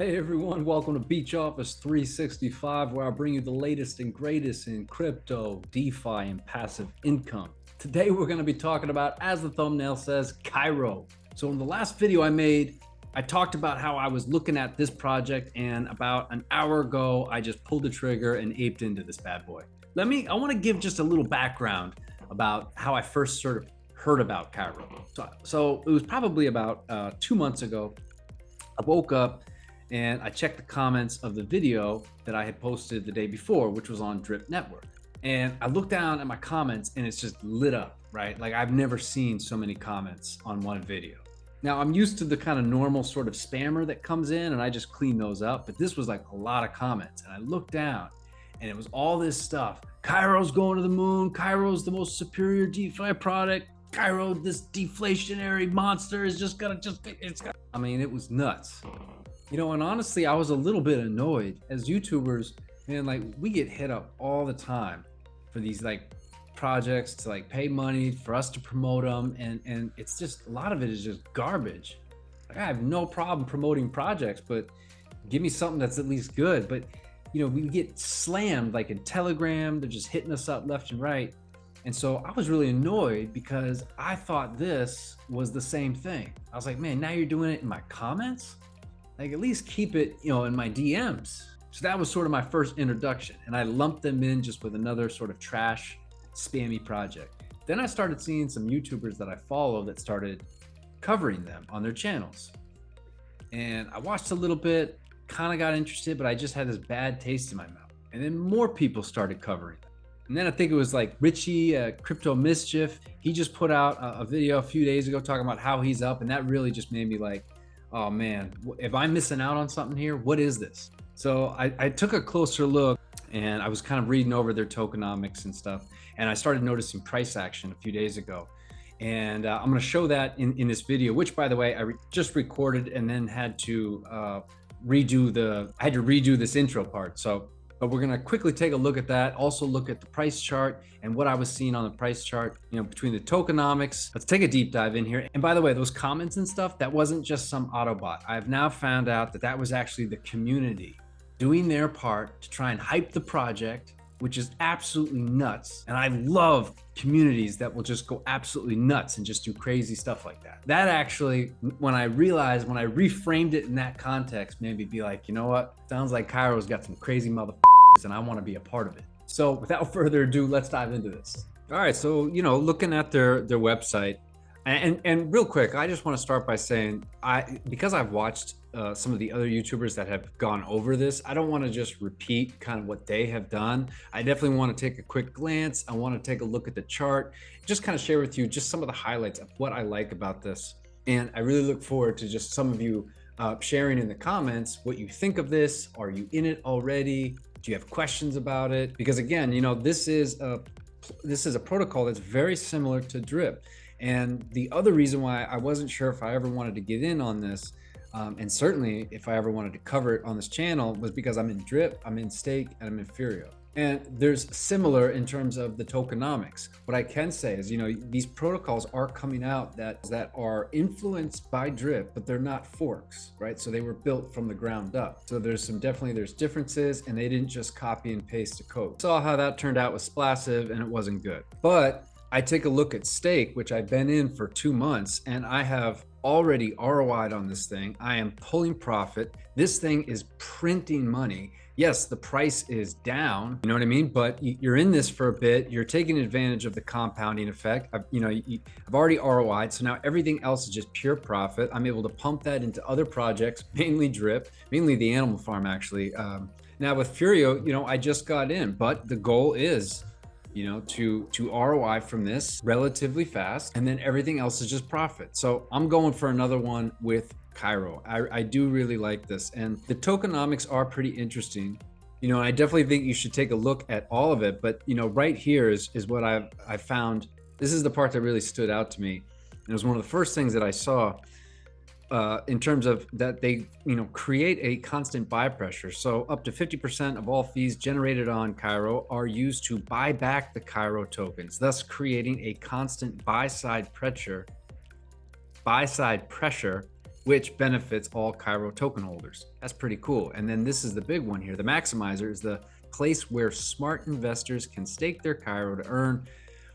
Hey everyone, welcome to Beach Office 365, where I bring you the latest and greatest in crypto, DeFi, and passive income. Today we're going to be talking about, as the thumbnail says, Cairo. So in the last video I made, I talked about how I was looking at this project, and about an hour ago, I just pulled the trigger and aped into this bad boy. I want to give just a little background about how I first sort of heard about Cairo. So it was probably about 2 months ago. I woke up and I checked the comments of the video that I had posted the day before, which was on Drip Network. And I looked down at my comments and it's just lit up, right? Like I've never seen so many comments on one video. Now I'm used to the kind of normal sort of spammer that comes in and I just clean those up, but this was like a lot of comments. And I looked down and it was all this stuff. Cairo's going to the moon. Cairo's the most superior DeFi product. Cairo, this deflationary monster is just gonna I mean, it was nuts. And honestly, I was a little bit annoyed. As YouTubers, man, like we get hit up all the time for these like projects to like pay money for us to promote them, and it's just, a lot of it is just garbage. Like I have no problem promoting projects, but give me something that's at least good. But we get slammed like in Telegram. They're just hitting us up left and right. And so I was really annoyed because I thought this was the same thing. I was like, man, now you're doing it in my comments? Like at least keep it, in my DMs. So that was sort of my first introduction. And I lumped them in just with another sort of trash, spammy project. Then I started seeing some YouTubers that I follow that started covering them on their channels. And I watched a little bit, kind of got interested, but I just had this bad taste in my mouth. And then more people started covering them. And then I think it was like Richie, Crypto Mischief. He just put out a video a few days ago talking about how he's up. And that really just made me like, oh man, if I'm missing out on something here, what is this? So I took a closer look and I was kind of reading over their tokenomics and stuff. And I started noticing price action a few days ago. And I'm going to show that in this video, which by the way, I just recorded and then had to redo this intro part. But we're going to quickly take a look at that. Also look at the price chart and what I was seeing on the price chart, between the tokenomics. Let's take a deep dive in here. And by the way, those comments and stuff, that wasn't just some Autobot. I've now found out that was actually the community doing their part to try and hype the project, which is absolutely nuts. And I love communities that will just go absolutely nuts and just do crazy stuff like that. That actually, when I reframed it in that context, made me be like, you know what? Sounds like Cairo's got some crazy motherfuckers and I want to be a part of it. So without further ado, let's dive into this. All right, so looking at their website, and real quick, I just want to start by saying, because I've watched some of the other YouTubers that have gone over this, I don't want to just repeat kind of what they have done. I definitely want to take a quick glance. I want to take a look at the chart, just kind of share with you just some of the highlights of what I like about this. And I really look forward to just some of you sharing in the comments what you think of this. Are you in it already? Do you have questions about it? Because again, this is a protocol that's very similar to Drip. And the other reason why I wasn't sure if I ever wanted to get in on this, and certainly if I ever wanted to cover it on this channel, was because I'm in Drip, I'm in Stake, and I'm in Furio. And there's similar in terms of the tokenomics. What I can say is, these protocols are coming out that are influenced by Drip, but they're not forks, right? So they were built from the ground up. So there's differences, and they didn't just copy and paste the code. Saw how that turned out with Splassive, and it wasn't good. But I take a look at Stake, which I've been in for 2 months, and I have already ROI'd on this thing. I am pulling profit. This thing is printing money. Yes, the price is down, you know what I mean? But you're in this for a bit. You're taking advantage of the compounding effect. I've already ROI'd, so now everything else is just pure profit. I'm able to pump that into other projects, mainly Drip, mainly the animal farm actually. Now with Furio, I just got in, but the goal is to ROI from this relatively fast, and then everything else is just profit. So I'm going for another one with Cairo. I do really like this, and the tokenomics are pretty interesting. I definitely think you should take a look at all of it, but right here is what I found. This is the part that really stood out to me. It was one of the first things that I saw. In terms of that, they create a constant buy pressure. So up to 50% of all fees generated on Cairo are used to buy back the Cairo tokens, thus creating a constant buy side pressure which benefits all Cairo token holders. That's pretty cool. And then this is the big one here. The maximizer is the place where smart investors can stake their Cairo to earn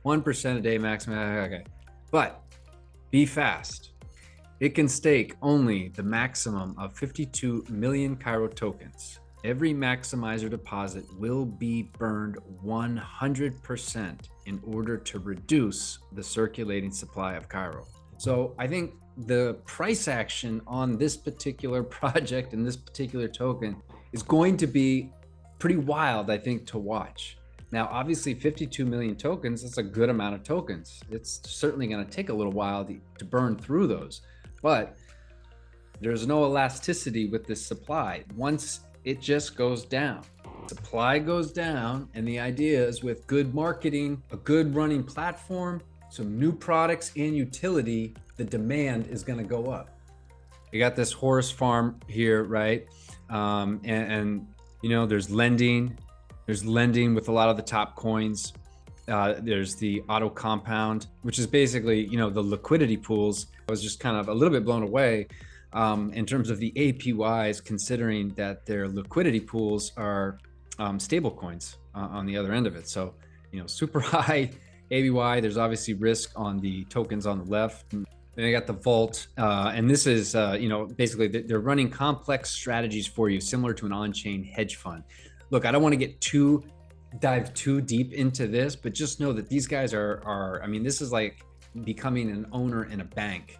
1% a day maximum. Okay. But be fast. It can stake only the maximum of 52 million Cairo tokens. Every maximizer deposit will be burned 100% in order to reduce the circulating supply of Cairo. So I think the price action on this particular project and this particular token is going to be pretty wild, I think, to watch. Now, obviously 52 million tokens, that's a good amount of tokens. It's certainly going to take a little while to burn through those, but there's no elasticity with this supply. Once it just goes down, supply goes down, and the idea is with good marketing, a good running platform, some new products and utility, the demand is going to go up. You got this horse farm here, right? And you know, there's lending with a lot of the top coins. There's the auto compound, which is basically, you know, the liquidity pools. I was just kind of a little bit blown away in terms of the APYs, considering that their liquidity pools are stable coins on the other end of it. So, you know, super high APY. There's obviously risk on the tokens on the left. Then I got the vault, and this is, you know, basically they're running complex strategies for you, similar to an on-chain hedge fund. Look, I don't want to dive too deep into this, but just know that these guys are, I mean, this is like becoming an owner in a bank.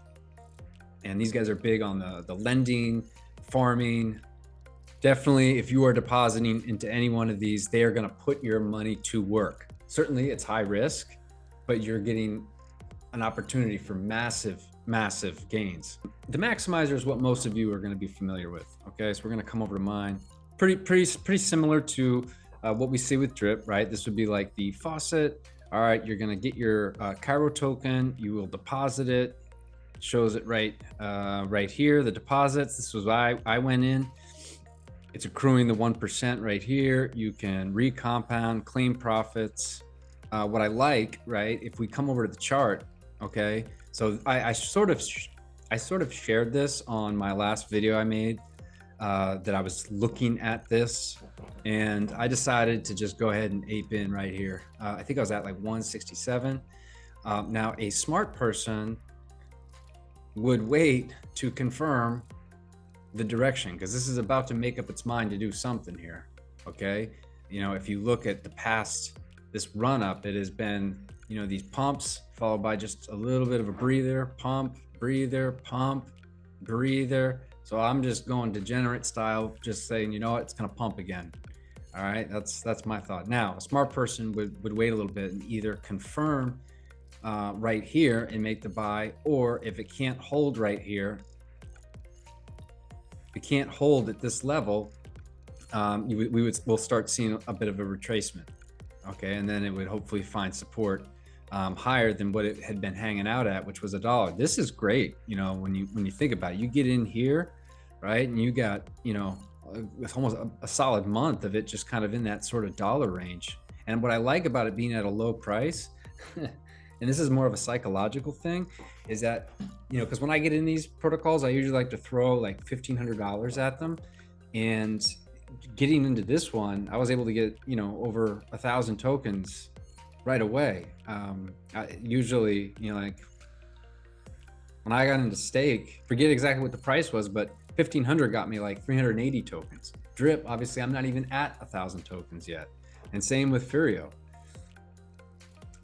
And these guys are big on the lending, farming. Definitely, if you are depositing into any one of these, they are going to put your money to work. Certainly, it's high risk, but you're getting an opportunity for massive gains. The maximizer is what most of you are going to be familiar with. Okay, so we're going to come over to mine. Pretty similar to what we see with Drip, right? This would be like the faucet. All right, you're going to get your Cairo token. You will deposit it. Shows it right here, the deposits. This was why I went in. It's accruing the 1% right here. You can recompound, claim profits. What I like, right, if we come over to the chart, okay, so I sort of shared this on my last video I made, that I was looking at this, and I decided to just go ahead and ape in right here. I think I was at like 167. Now a smart person would wait to confirm the direction, because this is about to make up its mind to do something here. Okay, you know, if you look at the past, this run up, it has been, you know, these pumps followed by just a little bit of a breather, pump, breather, pump, breather. So I'm just going degenerate style, just saying, you know what, it's gonna pump again. All right, that's my thought. Now a smart person would wait a little bit and either confirm right here and make the buy, or if it can't hold right here, if it can't hold at this level, we'll start seeing a bit of a retracement. Okay, and then it would hopefully find support higher than what it had been hanging out at, which was $1. This is great, you know, when you think about it. You get in here, right, and you got, you know, it's almost a solid month of it just kind of in that sort of dollar range. And what I like about it being at a low price, and this is more of a psychological thing, is that, you know, because when I get in these protocols, I usually like to throw like $1,500 at them. And getting into this one, I was able to get, you know, over 1,000 tokens right away. Usually, you know, like when I got into stake, forget exactly what the price was, but 1,500 got me like 380 tokens. Drip, obviously, I'm not even at 1,000 tokens yet. And same with Furio,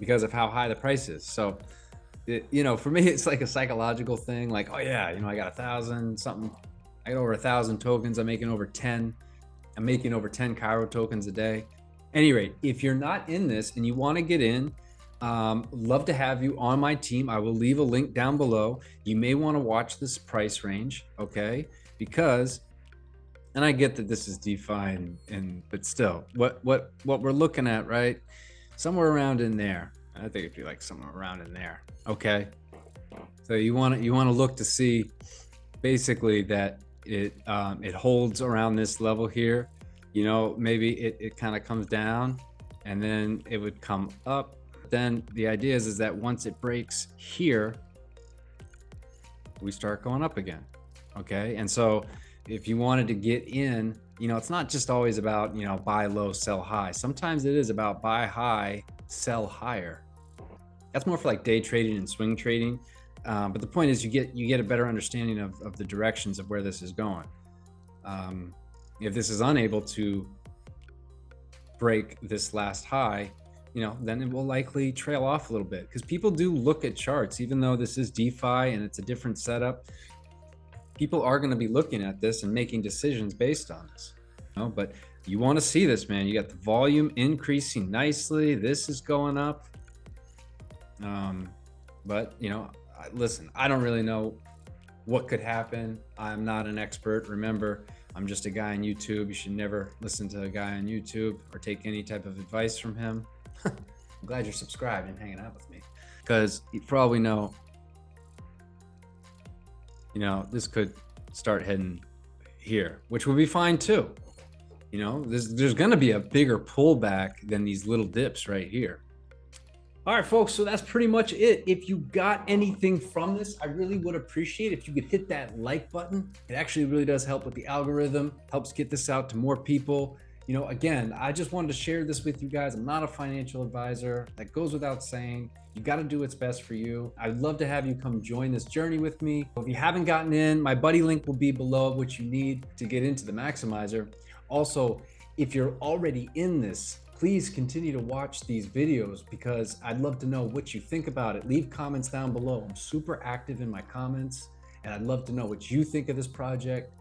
because of how high the price is. So, you know, for me, it's like a psychological thing. Like, oh yeah, you know, I got 1,000 something. I got over 1,000 tokens. I'm making over 10 Cairo tokens a day. Any rate, if you're not in this and you want to get in, love to have you on my team. I will leave a link down below. You may want to watch this price range, okay? Because, and I get that this is DeFi, but still, what we're looking at, right? Somewhere around in there. I think it'd be like somewhere around in there, okay? So you want to look to see basically that it holds around this level here. You know, maybe it kind of comes down and then it would come up. Then the idea is that once it breaks here, we start going up again. Okay. And so if you wanted to get in, it's not just always about, buy low, sell high. Sometimes it is about buy high, sell higher. That's more for like day trading and swing trading. But the point is you get a better understanding of the directions of where this is going. If this is unable to break this last high, then it will likely trail off a little bit, because people do look at charts. Even though this is DeFi and it's a different setup, people are going to be looking at this and making decisions based on this. But you want to see this, man. You got the volume increasing nicely. This is going up. But listen, I don't really know what could happen. I'm not an expert. Remember, I'm just a guy on YouTube. You should never listen to a guy on YouTube or take any type of advice from him. I'm glad you're subscribed and hanging out with me, because for all we know, this could start heading here, which would be fine too. There's going to be a bigger pullback than these little dips right here. All right, folks, so that's pretty much it. If you got anything from this, I really would appreciate if you could hit that like button. It actually really does help with the algorithm, helps get this out to more people. Again, I just wanted to share this with you guys. I'm not a financial advisor. That goes without saying. You got to do what's best for you. I'd love to have you come join this journey with me. If you haven't gotten in, my buddy link will be below, what you need to get into the Maximizer. Also, if you're already in this, please continue to watch these videos, because I'd love to know what you think about it. Leave comments down below. I'm super active in my comments, and I'd love to know what you think of this project.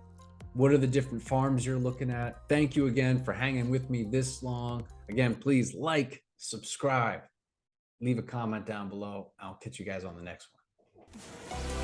What are the different farms you're looking at? Thank you again for hanging with me this long. Again, please like, subscribe, leave a comment down below. I'll catch you guys on the next one.